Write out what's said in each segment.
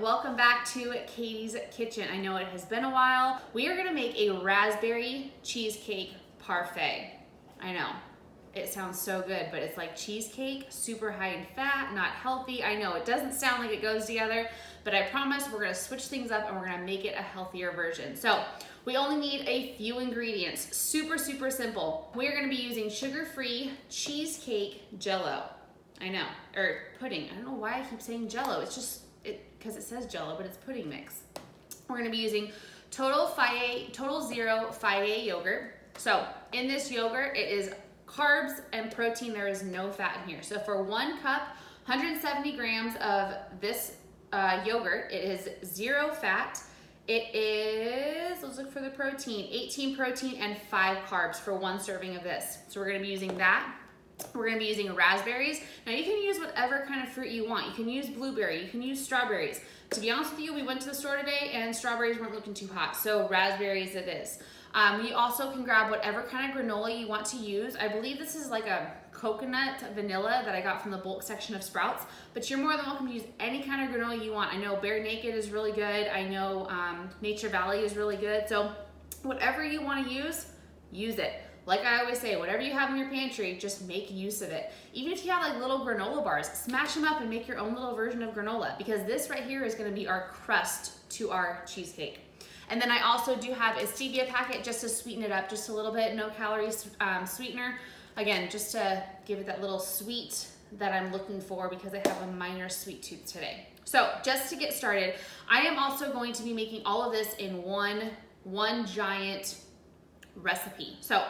welcome back to Katie's Kitchen. I know it has been a while. We are gonna make a raspberry cheesecake parfait. I know, it sounds so good, but it's like cheesecake, super high in fat, not healthy. I know it doesn't sound like it goes together, but I promise we're gonna switch things up and we're gonna make it a healthier version. So we only need a few ingredients, super simple. We're gonna be using sugar-free cheesecake Jell-O. I know, or pudding. I don't know why I keep saying Jell-O. It's just, because it says Jell-O, but it's pudding mix. We're gonna be using Total Zero Fage yogurt. So in this yogurt, it is carbs and protein. There is no fat in here. So for 1 cup, 170 grams of this yogurt, it is 0 fat. It is, let's look for the protein, 18 protein and 5 carbs for 1 serving of this. So we're gonna be using that. We're gonna be using raspberries. Now you can use whatever kind of fruit you want. You can use blueberry, you can use strawberries. To be honest with you, we went to the store today and strawberries weren't looking too hot, so raspberries it is. You also can grab whatever kind of granola you want to use. I believe this is like a coconut vanilla that I got from the bulk section of Sprouts, but you're more than welcome to use any kind of granola you want. I know Bare Naked is really good. I know Nature Valley is really good. So whatever you want to use it. Like I always say, whatever you have in your pantry, just make use of it. Even if you have like little granola bars, smash them up and make your own little version of granola, because this right here is gonna be our crust to our cheesecake. And then I also do have a stevia packet just to sweeten it up just a little bit, no calories sweetener. Again, just to give it that little sweet that I'm looking for because I have a minor sweet tooth today. So just to get started, I am also going to be making all of this in one giant recipe. So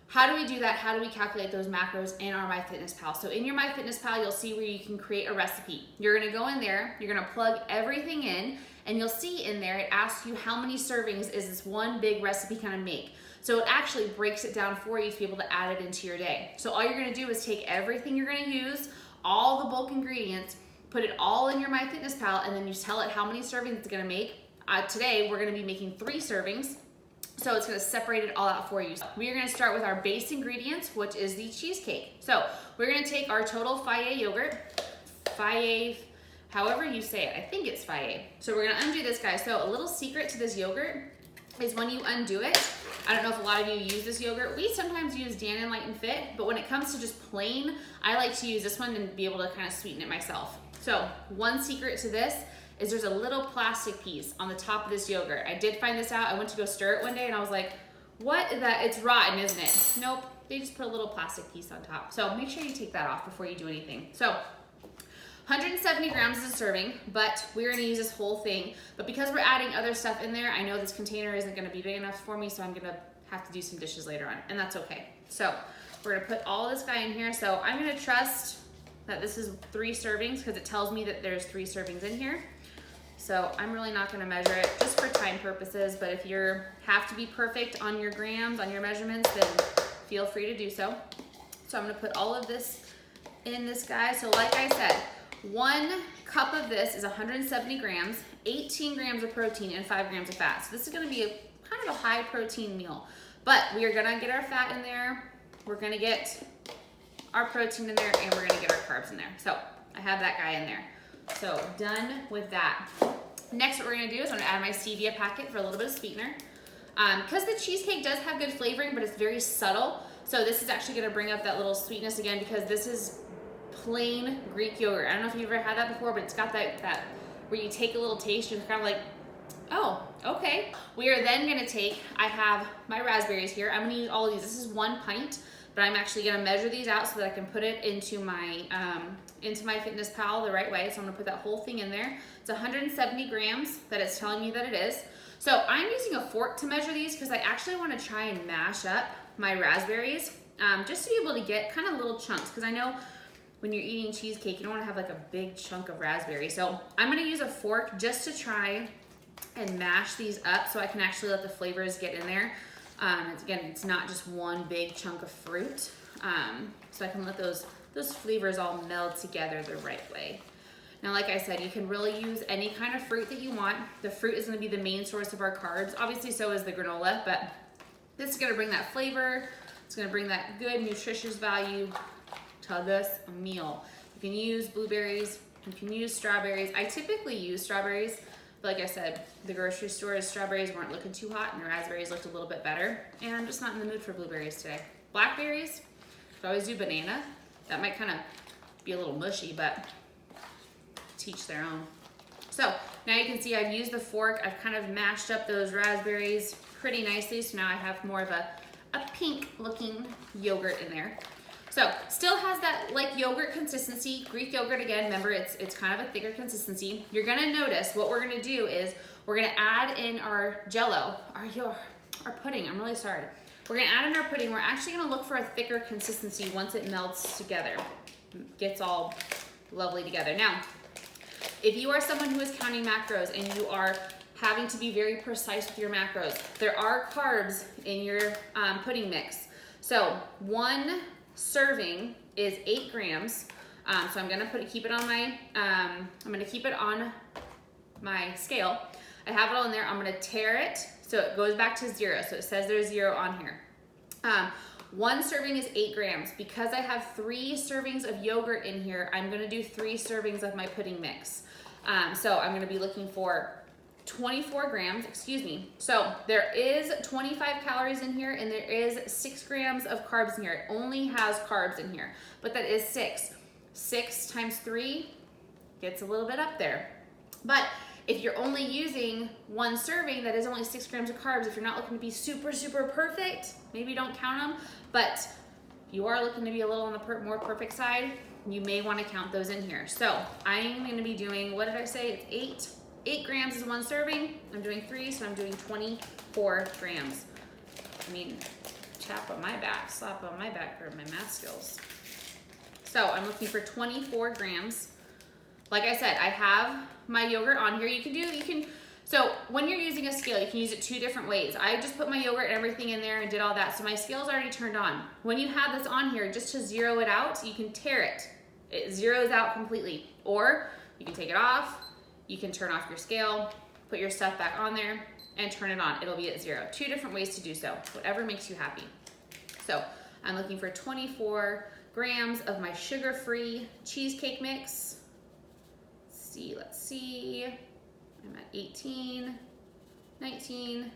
how do we do that? How do we calculate those macros in our MyFitnessPal? So in your MyFitnessPal, you'll see where you can create a recipe. You're gonna go in there, you're gonna plug everything in, and you'll see in there, it asks you how many servings is this one big recipe gonna make. So it actually breaks it down for you to be able to add it into your day. So all you're gonna do is take everything you're gonna use, all the bulk ingredients, put it all in your MyFitnessPal, and then you tell it how many servings it's gonna make. Today, we're gonna be making 3 servings. So it's gonna separate it all out for you. We are gonna start with our base ingredients, which is the cheesecake. So we're gonna take our Total Fage yogurt, Fage, however you say it, I think it's Fage. So we're gonna undo this, guys. So a little secret to this yogurt is when you undo it, I don't know if a lot of you use this yogurt. We sometimes use Dannon Light and Fit, but when it comes to just plain, I like to use this one and be able to kind of sweeten it myself. So one secret to this is there's a little plastic piece on the top of this yogurt. I did find this out. I went to go stir it one day and I was like, what? It's rotten, isn't it? Nope, they just put a little plastic piece on top. So make sure you take that off before you do anything. So 170 grams is a serving, but we're gonna use this whole thing. But because we're adding other stuff in there, I know this container isn't gonna be big enough for me, so I'm gonna have to do some dishes later on, and that's okay. So we're gonna put all of this guy in here. So I'm gonna trust that this is 3 servings because it tells me that there's 3 servings in here. So I'm really not gonna measure it just for time purposes, but if you have to be perfect on your grams, on your measurements, then feel free to do so. So I'm gonna put all of this in this guy. So like I said, 1 cup of this is 170 grams, 18 grams of protein and 5 grams of fat. So this is gonna be kind of a high protein meal, but we are gonna get our fat in there, we're gonna get our protein in there, and we're gonna get our carbs in there. So I have that guy in there. So done with that. Next, what we're gonna do is I'm gonna add my stevia packet for a little bit of sweetener. Because the cheesecake does have good flavoring, but it's very subtle. So this is actually gonna bring up that little sweetness again because this is plain Greek yogurt. I don't know if you've ever had that before, but it's got that where you take a little taste, you're kind of like, oh, okay. We are then gonna take, I have my raspberries here. I'm gonna use all of these. This is 1 pint, but I'm actually gonna measure these out so that I can put it into my MyFitnessPal the right way. So I'm gonna put that whole thing in there. It's 170 grams that it's telling me that it is. So I'm using a fork to measure these because I actually wanna try and mash up my raspberries just to be able to get kind of little chunks, because I know when you're eating cheesecake, you don't wanna have like a big chunk of raspberry. So I'm gonna use a fork just to try and mash these up so I can actually let the flavors get in there. Again, it's not just one big chunk of fruit. So I can let those flavors all meld together the right way. Now, like I said, you can really use any kind of fruit that you want. The fruit is gonna be the main source of our carbs. Obviously, so is the granola, but this is gonna bring that flavor. It's gonna bring that good nutritious value to this meal. You can use blueberries, You can use strawberries. I typically use strawberries, but like I said, the grocery store's strawberries weren't looking too hot and the raspberries looked a little bit better. And I'm just not in the mood for blueberries today. Blackberries, I always do banana. That might kind of be a little mushy, but teach their own. So now you can see I've used the fork. I've kind of mashed up those raspberries pretty nicely. So now I have more of a pink looking yogurt in there. So still has that like yogurt consistency. Greek yogurt, again, remember it's kind of a thicker consistency. You're gonna notice what we're gonna do is we're gonna add in our jello, our pudding, I'm really sorry. We're gonna add in our pudding. We're actually gonna look for a thicker consistency once it melts together. Gets all lovely together. Now, if you are someone who is counting macros and you are having to be very precise with your macros, there are carbs in your pudding mix. So 1 serving is 8 grams. So I'm gonna keep it on my scale. I have it all in there. I'm gonna tare it so it goes back to 0. So it says there's 0 on here. 1 serving is 8 grams. Because I have 3 servings of yogurt in here, I'm gonna do 3 servings of my pudding mix. So I'm gonna be looking for 24 grams, excuse me. So there is 25 calories in here and there is 6 grams of carbs in here. It only has carbs in here, but that is 6. 6 times 3 gets a little bit up there. But if you're only using 1 serving, that is only 6 grams of carbs. If you're not looking to be super, super perfect, maybe don't count them. But if you are looking to be a little on the more perfect side, you may want to count those in here. So I'm going to be doing, what did I say? It's 8 grams is 1 serving. I'm doing 3, so I'm doing 24 grams. I mean, slap on my back for my math skills. So I'm looking for 24 grams. Like I said, I have my yogurt on here. So when you're using a scale, you can use it 2 different ways. I just put my yogurt and everything in there and did all that, so my scale's already turned on. When you have this on here, just to zero it out, you can tear it. It zeroes out completely. Or you can take it off, you can turn off your scale, put your stuff back on there, and turn it on. It'll be at 0. 2 different ways to do so, whatever makes you happy. So I'm looking for 24 grams of my sugar-free cheesecake mix. Let's see. I'm at 18, 19,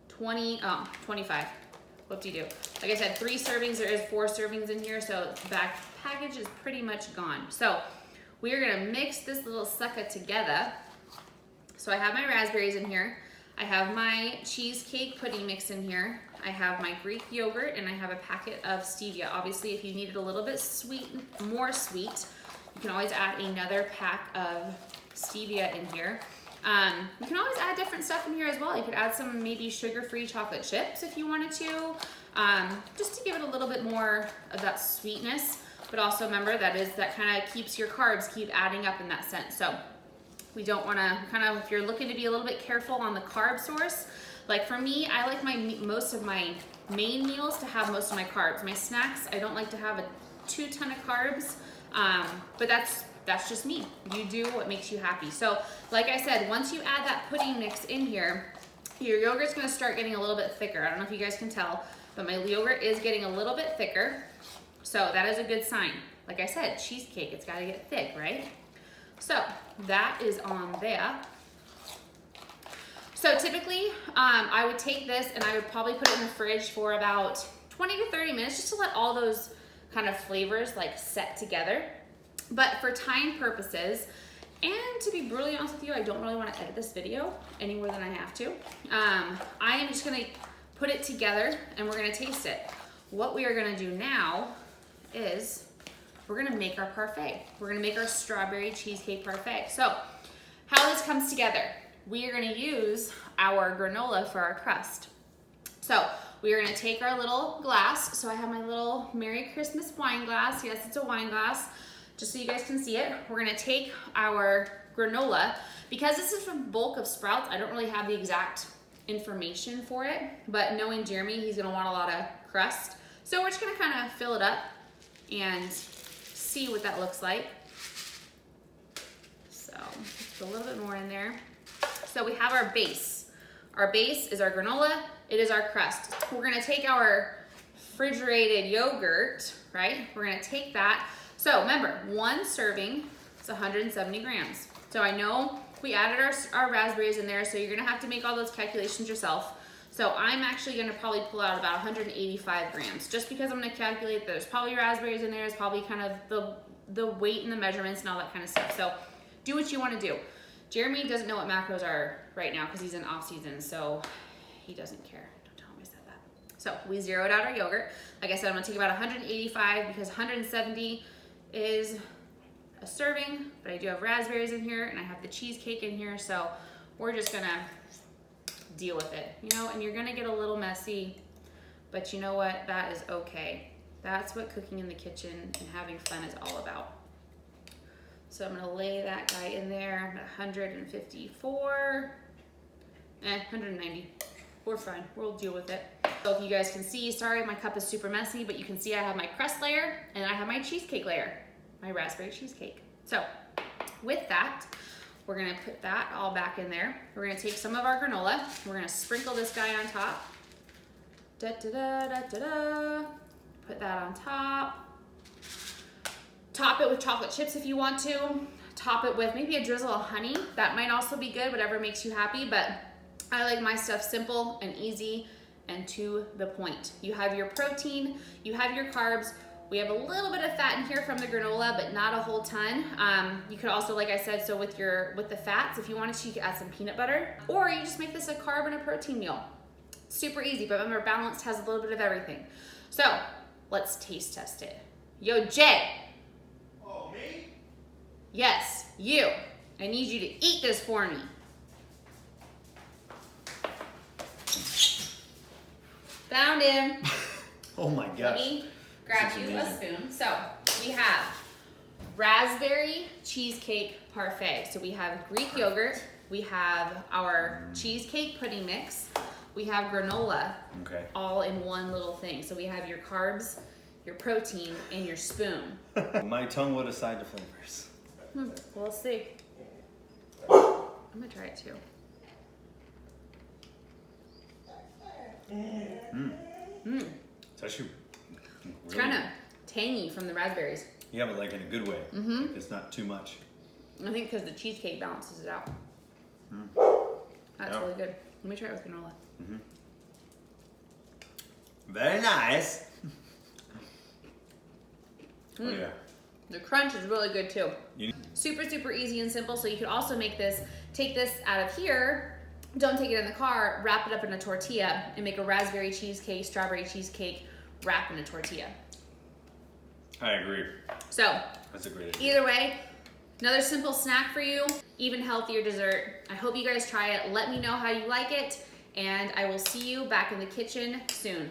20, 25. Whoop-de-doo. Like I said, 3 servings, there is 4 servings in here, so the back package is pretty much gone. So we are gonna mix this little sucker together. So I have my raspberries in here. I have my cheesecake pudding mix in here. I have my Greek yogurt, and I have a packet of stevia. Obviously, if you need it a little bit more sweet, you can always add another pack of stevia in here. You can always add different stuff in here as well. You could add some maybe sugar-free chocolate chips if you wanted to, just to give it a little bit more of that sweetness. But also remember that kind of keeps your carbs keep adding up in that sense. So we don't want to if you're looking to be a little bit careful on the carb source. Like for me, I like most of my main meals to have most of my carbs. My snacks, I don't like to have a ton of carbs, but that's just me. You do what makes you happy. So like I said, once you add that pudding mix in here, your yogurt's gonna start getting a little bit thicker. I don't know if you guys can tell, but my yogurt is getting a little bit thicker. So that is a good sign. Like I said, cheesecake, it's gotta get thick, right? So that is on there. So typically, I would take this and I would probably put it in the fridge for about 20 to 30 minutes just to let all those kind of flavors like set together. But for time purposes, and to be brutally honest with you, I don't really want to edit this video any more than I have to. I am just gonna put it together and we're gonna taste it. What we are gonna do now is we're gonna make our parfait. We're gonna make our strawberry cheesecake parfait. So how this comes together, we are gonna use our granola for our crust. So we are gonna take our little glass. So I have my little Merry Christmas wine glass. Yes, it's a wine glass. Just so you guys can see it, we're gonna take our granola. Because this is from bulk of sprouts, I don't really have the exact information for it, but knowing Jeremy, he's gonna want a lot of crust. So we're just gonna kind of fill it up and see what that looks like. So put a little bit more in there. So we have our base. Our base is our granola, it is our crust. We're gonna take our refrigerated yogurt, right? We're gonna take that. So remember, 1 serving It's 170 grams. So I know we added our raspberries in there, so you're gonna have to make all those calculations yourself. So I'm actually gonna probably pull out about 185 grams, just because I'm gonna calculate that there's probably raspberries in there. It's probably kind of the weight and the measurements and all that kind of stuff. So do what you wanna do. Jeremy doesn't know what macros are right now because he's in off season, so he doesn't care. Don't tell him I said that. So we zeroed out our yogurt. Like I said, I'm gonna take about 185 because 170 is a serving, but I do have raspberries in here and I have the cheesecake in here, so we're just gonna deal with it, you know, and you're gonna get a little messy, but you know what, that is okay. That's what cooking in the kitchen and having fun is all about. So I'm gonna lay that guy in there at 154, 190. We're fine, we'll deal with it. So if you guys can see, sorry, my cup is super messy, but you can see I have my crust layer and I have my cheesecake layer, my raspberry cheesecake. So with that, we're gonna put that all back in there. We're gonna take some of our granola. We're gonna sprinkle this guy on top. Da da da da da da. Put that on top. Top it with chocolate chips if you want to. Top it with maybe a drizzle of honey. That might also be good, whatever makes you happy, but I like my stuff simple and easy and to the point. You have your protein, you have your carbs. We have a little bit of fat in here from the granola, but not a whole ton. You could also, like I said, so with the fats, if you wanted to, you could add some peanut butter, or you just make this a carb and a protein meal. Super easy, but remember, balanced has a little bit of everything. So let's taste test it. Yo, Jay. Oh, me? Yes, you. I need you to eat this for me. Found him. Oh my gosh. Let me grab you a spoon. So we have raspberry cheesecake parfait. So we have Greek yogurt, we have our cheesecake pudding mix, we have granola, Okay. all in one little thing. So we have your carbs, your protein, and your spoon. My tongue will decide the flavors. We'll see. I'm gonna try it too. It's actually It's kind of tangy from the raspberries. yeah, but like in a good way. Like it's not too much. I think because the cheesecake balances it out. That's Yeah. really good. Let me try it with granola. Very nice. Oh yeah. The crunch is really good too. You- Super, super easy and simple. So you could also make this, take this out of here, don't take it in the car, wrap it up in a tortilla and make a raspberry cheesecake, strawberry cheesecake, wrap in a tortilla. I agree. So That's a great idea. either way, another simple snack for you, even healthier dessert. I hope you guys try it. Let me know how you like it, and I will see you back in the kitchen soon.